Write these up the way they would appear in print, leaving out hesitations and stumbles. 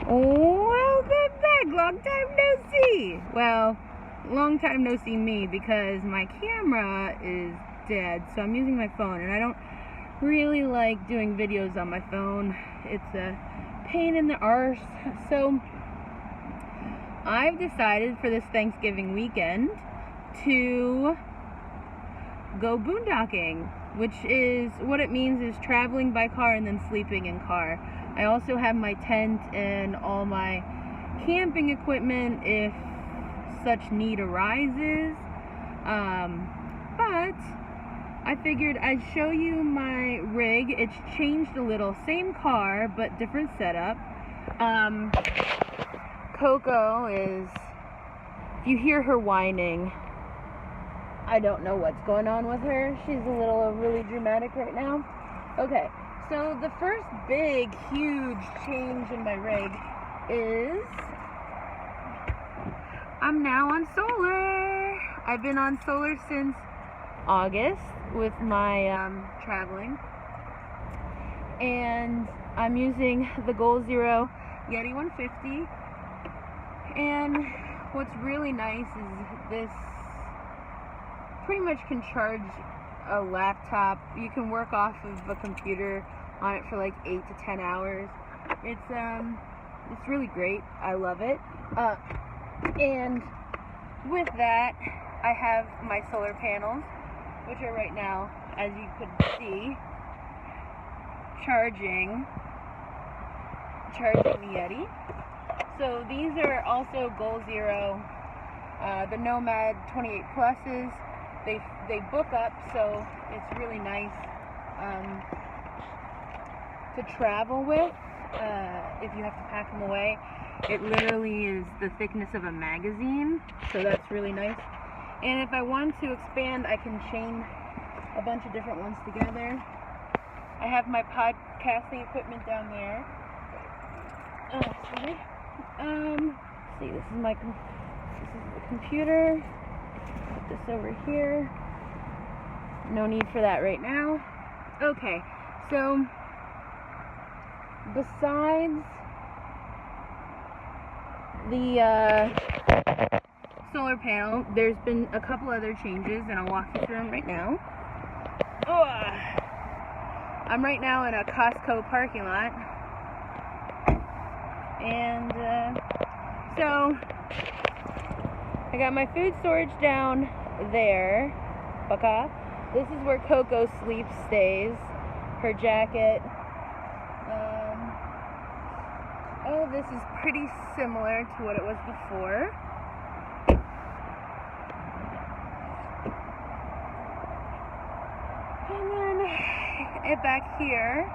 Welcome back, long time no see. Well, long time no see me because my camera is dead, so I'm using my phone, and I don't really like doing videos on my phone. It's a pain in the arse. So I've decided for this Thanksgiving weekend to go boondocking, which is what it means is traveling by car and then sleeping in car. I also have my tent and all my camping equipment if such need arises. But I figured I'd show you my rig. It's changed a little. Same car, but different setup. Coco is, if you hear her whining, I don't know what's going on with her. She's a little overly dramatic right now. Okay, so the first big, huge change in my rig is I'm now on solar. I've been on solar since August with my traveling. And I'm using the Goal Zero Yeti 150. And what's really nice is this pretty much can charge a laptop. You can work off of a computer on it for like 8 to 10 hours. It's really great. I love it. And with that, I have my solar panels, which are right now, as you could see, charging the Yeti. So these are also Goal Zero, the Nomad 28 Pluses. They book up, so it's really nice to travel with if you have to pack them away. It literally is the thickness of a magazine, so that's really nice. And if I want to expand, I can chain a bunch of different ones together. I have my podcasting equipment down there. Sorry. See, this is the computer. Put this over here. No need for that right now. Okay, so besides the solar panel, there's been a couple other changes, and I'll walk you through them right now. I'm right now in a Costco parking lot, and so I got my food storage down there. This is where Coco sleeps, stays. Her jacket. Oh, this is pretty similar to what it was before. And then back here,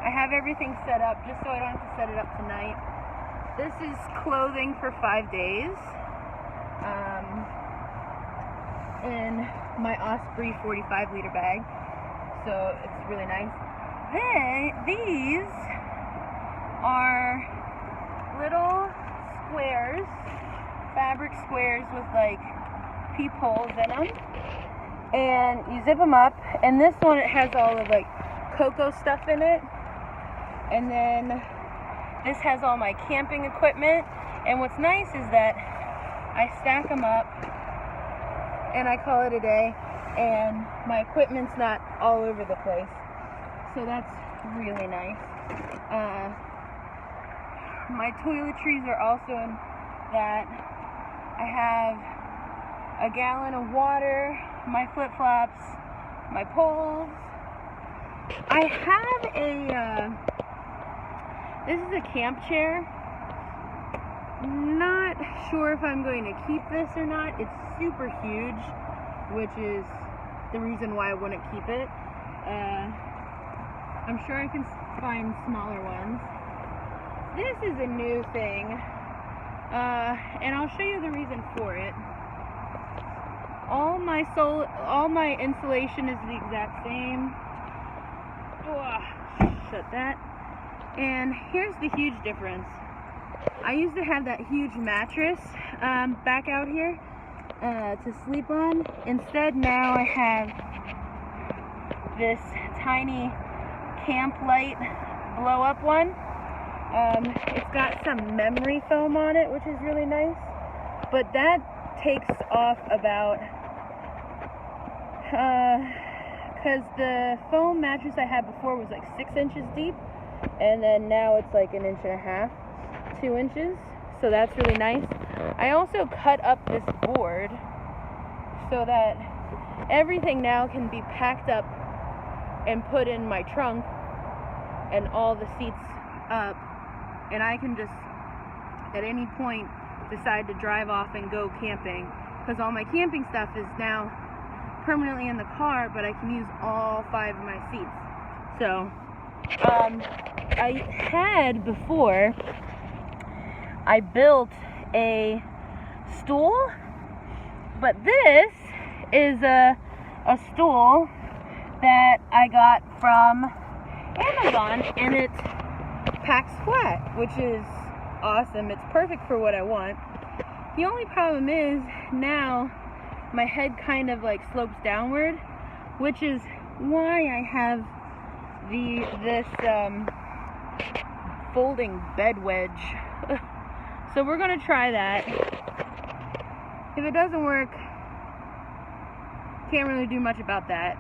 I have everything set up just so I don't have to set it up tonight. This is clothing for 5 days. In my Osprey 45-liter bag, so it's really nice. These are little squares, fabric squares with like peepholes in them, and you zip them up. And this one, it has all of like Coco stuff in it, and then this has all my camping equipment. And what's nice is that I stack them up and I call it a day, and my equipment's not all over the place, so that's really nice. My toiletries are also in that. I have a gallon of water, my flip-flops, my poles. I have this is a camp chair. Not sure if I'm going to keep this or not. It's super huge, which is the reason why I wouldn't keep it. I'm sure I can find smaller ones. This is a new thing, and I'll show you the reason for it. All my insulation is the exact same. Shut that. And here's the huge difference. I used to have that huge mattress back out here to sleep on. Instead, now I have this tiny camp light blow up one. It's got some memory foam on it, which is really nice, but that takes off about, because the foam mattress I had before was like 6 inches deep, and then now it's like 1.5 inches, 2 inches, so that's really nice. I also cut up this board so that everything now can be packed up and put in my trunk, and all the seats up, and I can just at any point decide to drive off and go camping, because all my camping stuff is now permanently in the car, but I can use all 5 of my seats. So I had before, I built a stool, but this is a stool that I got from Amazon, and it packs flat, which is awesome. It's perfect for what I want. The only problem is now my head kind of like slopes downward, which is why I have this folding bed wedge. So we're gonna try that. If it doesn't work, can't really do much about that.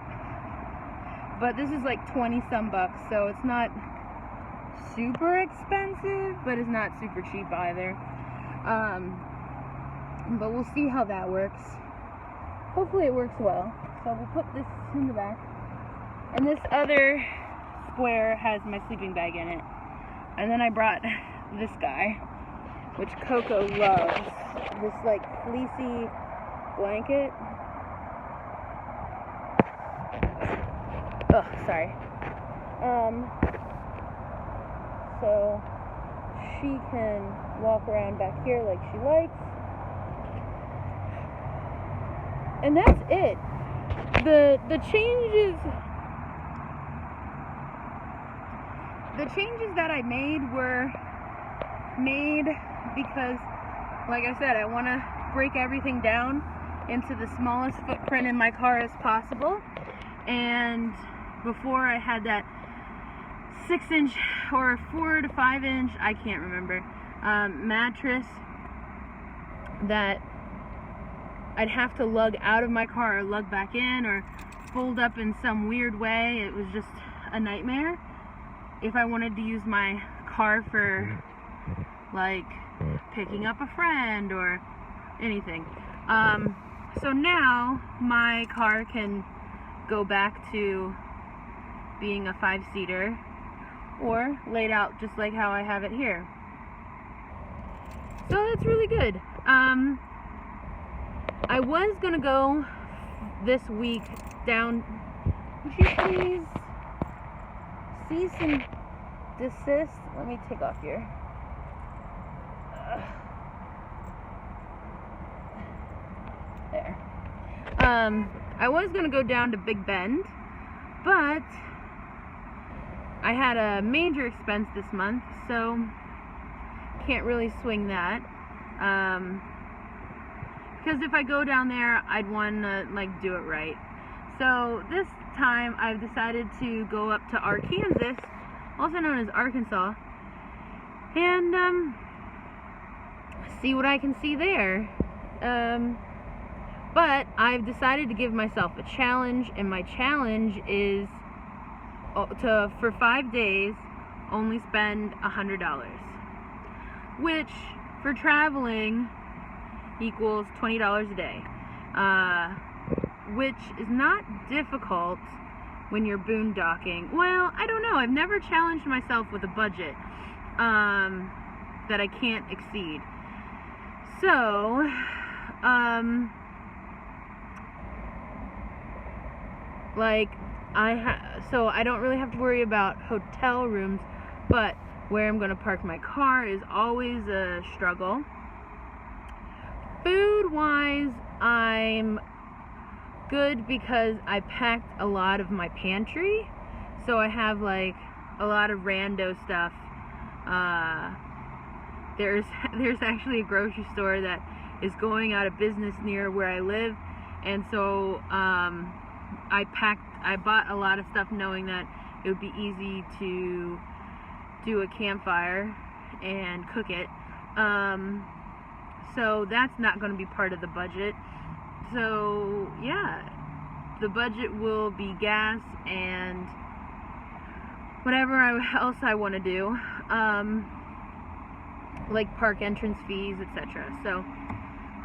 But this is like 20 some bucks, so it's not super expensive, but it's not super cheap either. But we'll see how that works. Hopefully it works well. So we'll put this in the back. And this other square has my sleeping bag in it. And then I brought this guy, which Coco loves. This like fleecy blanket. Oh, sorry. So she can walk around back here like she likes. And that's it. The changes that I made were made because, like I said, I want to break everything down into the smallest footprint in my car as possible. And before I had that 6-inch or 4 to 5 inch, I can't remember, mattress that I'd have to lug out of my car or lug back in or fold up in some weird way. It was just a nightmare if I wanted to use my car for like picking up a friend or anything. So now my car can go back to being a 5-seater or laid out just like how I have it here. So that's really good. I was gonna go this week down. Would you please cease and desist? Let me take off here. There. I was gonna go down to Big Bend, but I had a major expense this month, so can't really swing that. Because if I go down there, I'd want to like do it right. So this time I've decided to go up to Arkansas, also known as Arkansas, and see what I can see there. But I've decided to give myself a challenge, and my challenge is to, for 5 days, only spend $100, which for traveling equals $20 a day, which is not difficult when you're boondocking. Well, I don't know. I've never challenged myself with a budget that I can't exceed. So, so I don't really have to worry about hotel rooms, but where I'm going to park my car is always a struggle. Food-wise, I'm good because I packed a lot of my pantry, so I have like a lot of rando stuff. There's actually a grocery store that is going out of business near where I live, and so I bought a lot of stuff knowing that it would be easy to do a campfire. and cook it. So that's not going to be part of the budget. So yeah, the budget will be gas and whatever else I want to do, like park entrance fees, etc. So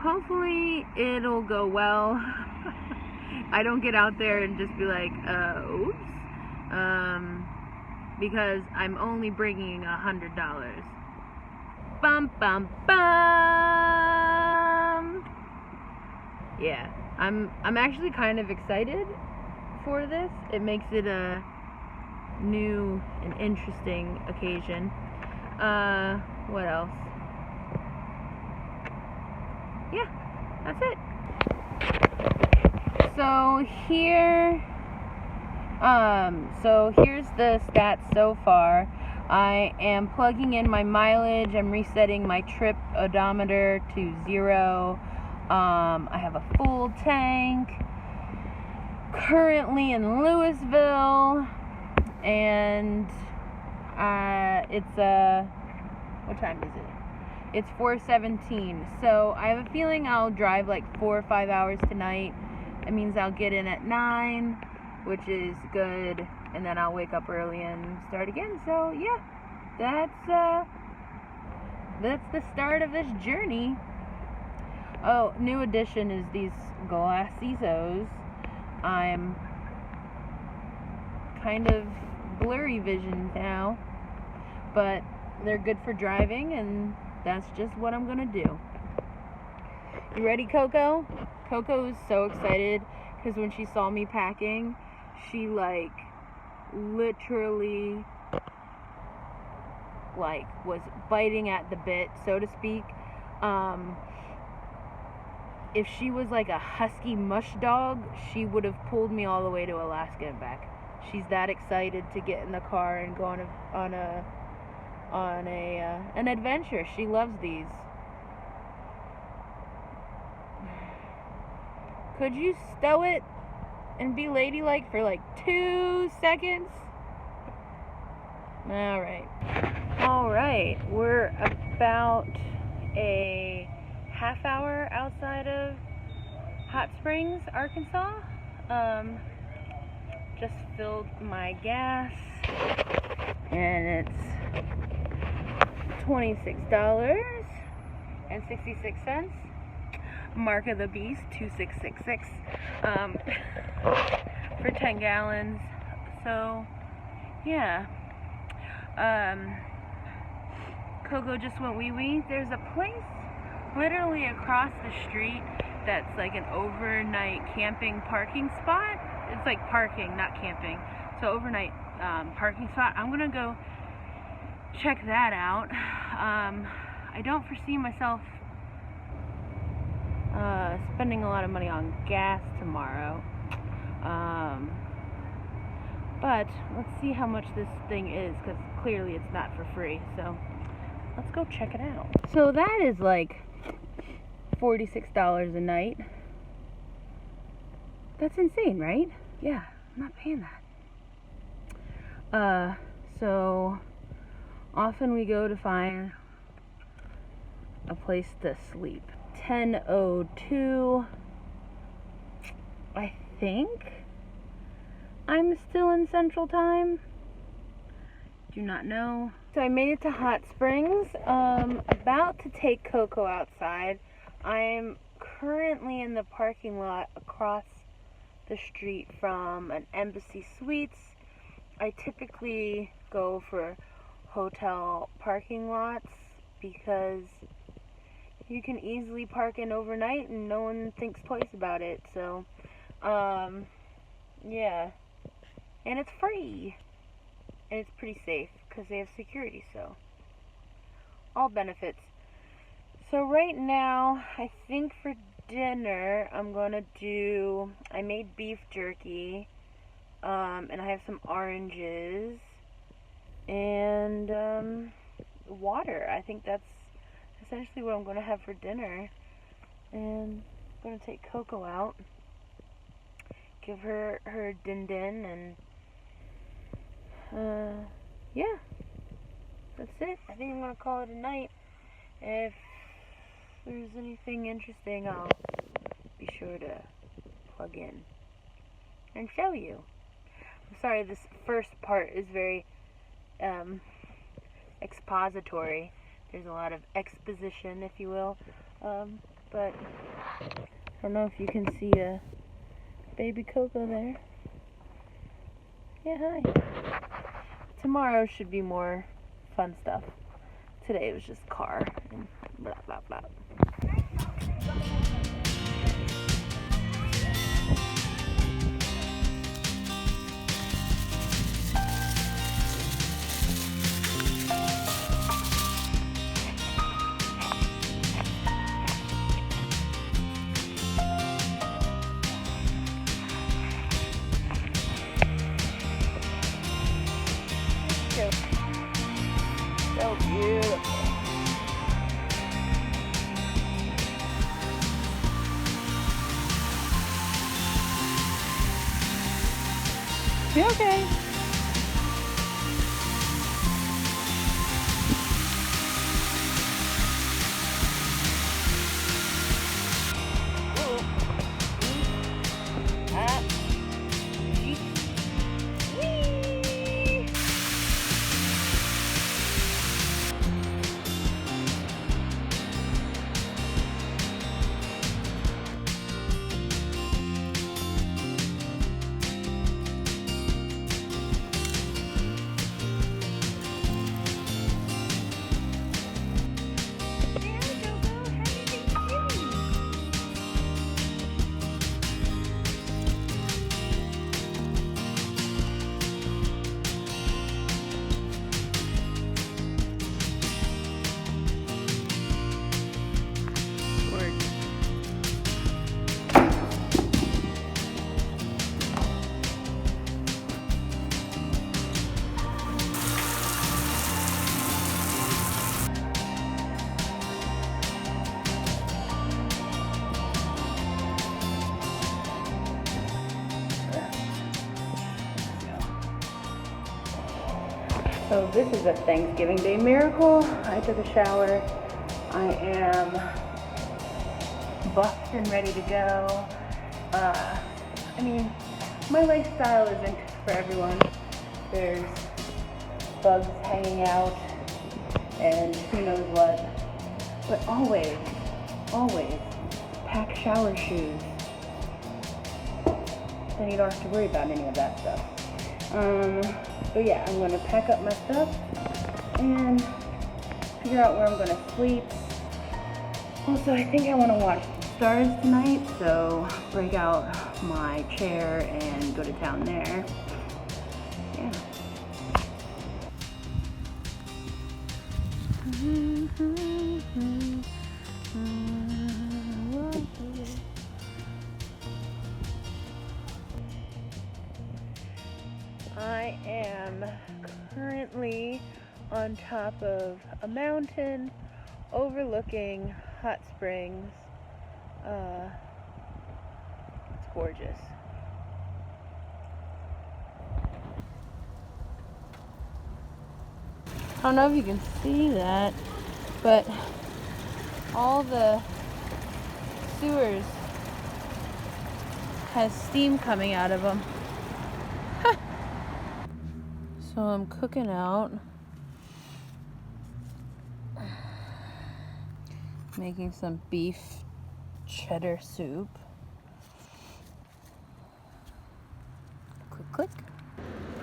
hopefully it'll go well. I don't get out there and just be like, oops, because I'm only bringing $100. Bum bum bum. Yeah, I'm actually kind of excited for this. It makes it a new and interesting occasion. What else? Yeah, that's it. So here's the stats so far. I am plugging in my mileage. I'm resetting my trip odometer to 0. I have a full tank. Currently in Louisville, and it's what time is it? It's 4:17. So I have a feeling I'll drive like 4 or 5 hours tonight. That means I'll get in at 9, which is good, and then I'll wake up early and start again. So yeah, that's the start of this journey. Oh, new addition is these Glassizos. I'm kind of blurry vision now, but they're good for driving, and that's just what I'm gonna do. You ready, Coco? Coco is so excited because when she saw me packing, she like literally like was biting at the bit, so to speak. If she was like a husky mush dog, she would have pulled me all the way to Alaska and back. She's that excited to get in the car and go on an adventure. She loves these. Could you stow it and be ladylike for like 2 seconds? Alright, we're about a half hour outside of Hot Springs, Arkansas. Just filled my gas, and it's $26.66. Mark of the beast, 2666, for 10 gallons. So yeah, Coco just went wee-wee. There's a place literally across the street that's like an overnight camping parking spot. It's like parking, not camping. So overnight parking spot. I'm gonna go check that out. I don't foresee myself spending a lot of money on gas tomorrow. But let's see how much this thing is, because clearly it's not for free. So let's go check it out. So that is like $46 a night. That's insane, right? Yeah, I'm not paying that. So often we go to find a place to sleep. 10:02. I think I'm still in Central Time. Do not know. So I made it to Hot Springs. About to take Coco outside. I'm currently in the parking lot across the street from an Embassy Suites. I typically go for hotel parking lots because you can easily park in overnight and no one thinks twice about it. So, yeah. And it's free. And it's pretty safe because they have security, so all benefits. So right now, I think for dinner, I'm gonna do, I made beef jerky, and I have some oranges, and water. I think that's essentially what I'm gonna have for dinner. And I'm gonna take Coco out, give her her din din, and yeah, that's it. I think I'm going to call it a night. If there's anything interesting, I'll be sure to plug in and show you. I'm sorry, this first part is very expository. There's a lot of exposition, if you will. But I don't know if you can see a baby Coco there. Yeah, hi. Tomorrow should be more fun stuff. Today was just car and blah, blah, blah. So beautiful. You okay? So this is a Thanksgiving Day miracle. I took a shower. I am buffed and ready to go. I mean, my lifestyle isn't for everyone. There's bugs hanging out and who knows what. But always, always pack shower shoes. Then you don't have to worry about any of that stuff. But yeah, I'm going to pack up my stuff and figure out where I'm going to sleep. Also, I think I want to watch the stars tonight, so break out my chair and go to town there. Yeah. I am currently on top of a mountain overlooking hot springs. It's gorgeous. I don't know if you can see that, but all the sewers has steam coming out of them. So I'm cooking out, making some beef cheddar soup. Click, click.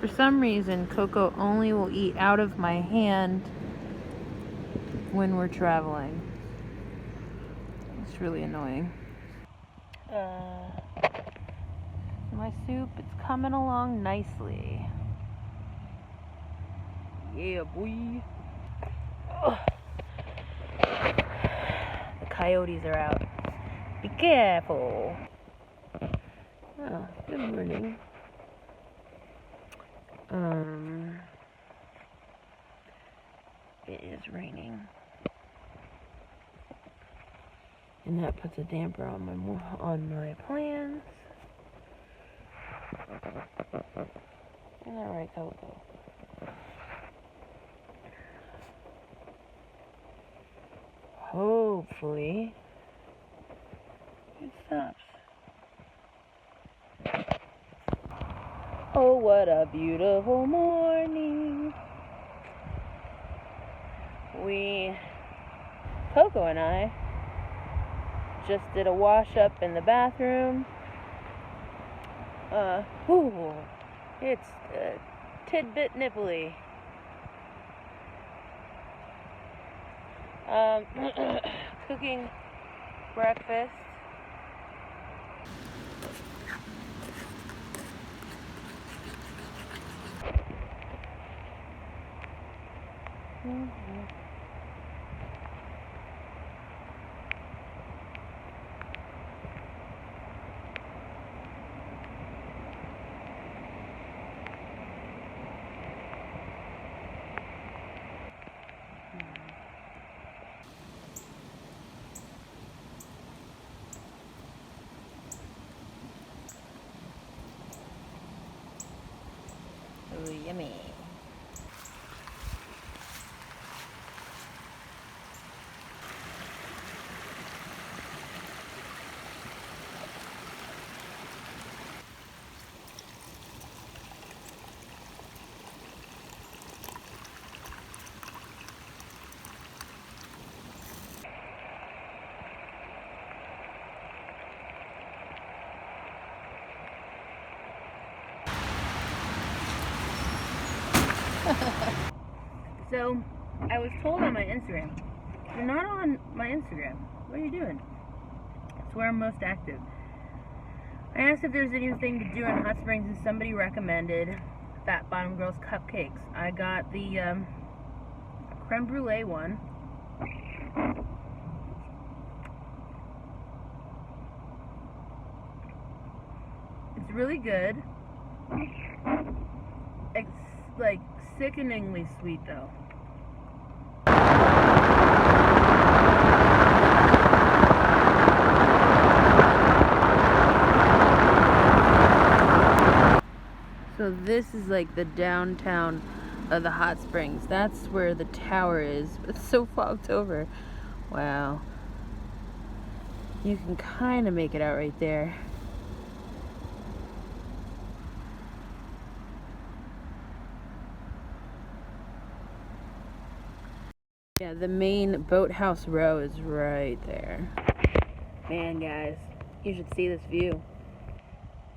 For some reason, Coco only will eat out of my hand when we're traveling. It's really annoying. My soup, it's coming along nicely. Yeah, boy. Ugh. The coyotes are out. Be careful. Oh, good morning. It is raining. And that puts a damper on my plans. Alright, Coco. hopefully it stops. Oh, what a beautiful morning. Coco and I just did a wash up in the bathroom. It's a tidbit nipply. Cooking breakfast. Oh, yummy. So, I was told on my Instagram, you're not on my Instagram. What are you doing? It's where I'm most active. I asked if there's anything to do in Hot Springs, and somebody recommended Fat Bottom Girls cupcakes. I got the creme brulee one. It's really good. It's like sickeningly sweet though. So this is like the downtown of the Hot Springs. That's where the tower is. It's so fogged over. Wow. You can kind of make it out right there. Yeah, the main boathouse row is right there. Man, guys, you should see this view.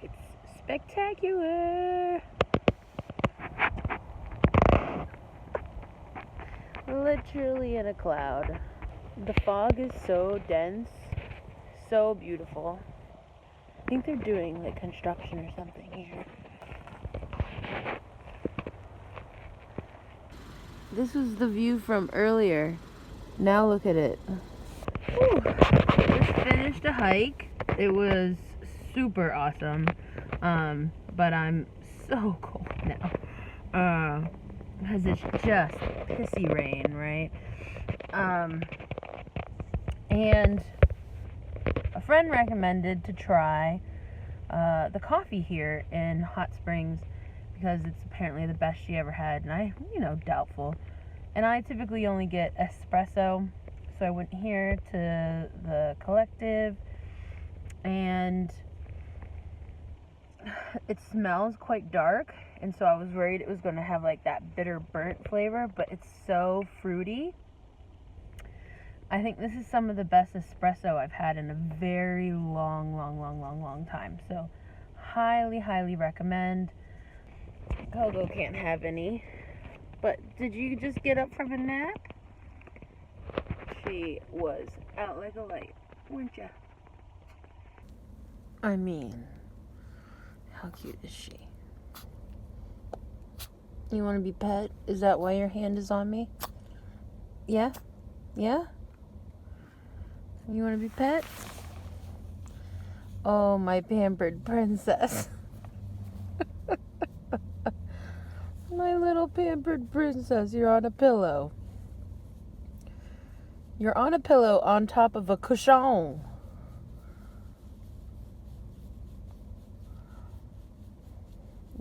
It's spectacular. Literally in a cloud. The fog is so dense, so beautiful. I think they're doing like construction or something here. This was the view from earlier. Now look at it. Whew. Just finished a hike. It was super awesome. But I'm so cold now. Because it's just pissy rain, right? And a friend recommended to try the coffee here in Hot Springs because it's apparently the best she ever had, and I, doubtful. And I typically only get espresso, so I went here to the Collective, and it smells quite dark, and so I was worried it was going to have like that bitter burnt flavor, but it's so fruity. I think this is some of the best espresso I've had in a very long time. So highly, highly recommend. Coco can't have any. But did you just get up from a nap? She was out like a light, weren't ya? I mean, how cute is she? You want to be pet? Is that why your hand is on me? Yeah? Yeah? You want to be pet? Oh, my pampered princess. My little pampered princess, you're on a pillow. You're on a pillow on top of a cushion.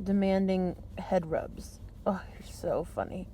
Demanding head rubs. Oh, you're so funny.